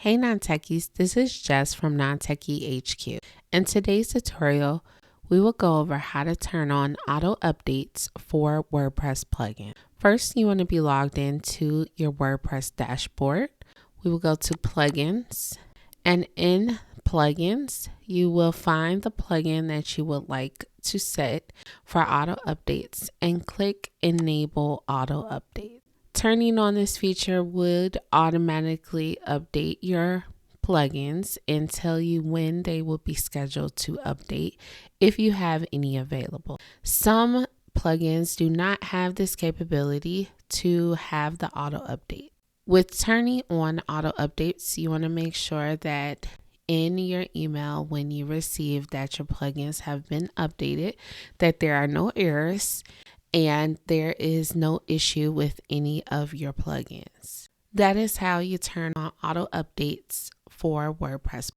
Hey Non-Techies, this is Jess from Non-Techie HQ. In today's tutorial, we will go over how to turn on auto updates for WordPress plugin. First, you want to be logged into your WordPress dashboard. We will go to plugins, and in plugins, you will find the plugin that you would like to set for auto updates and click enable auto update. Turning on this feature would automatically update your plugins and tell you when they will be scheduled to update if you have any available. Some plugins do not have this capability to have the auto update. With turning on auto updates, you want to make sure that in your email when you receive that your plugins have been updated, that there are no errors and there is no issue with any of your plugins. That is how you turn on auto updates for WordPress.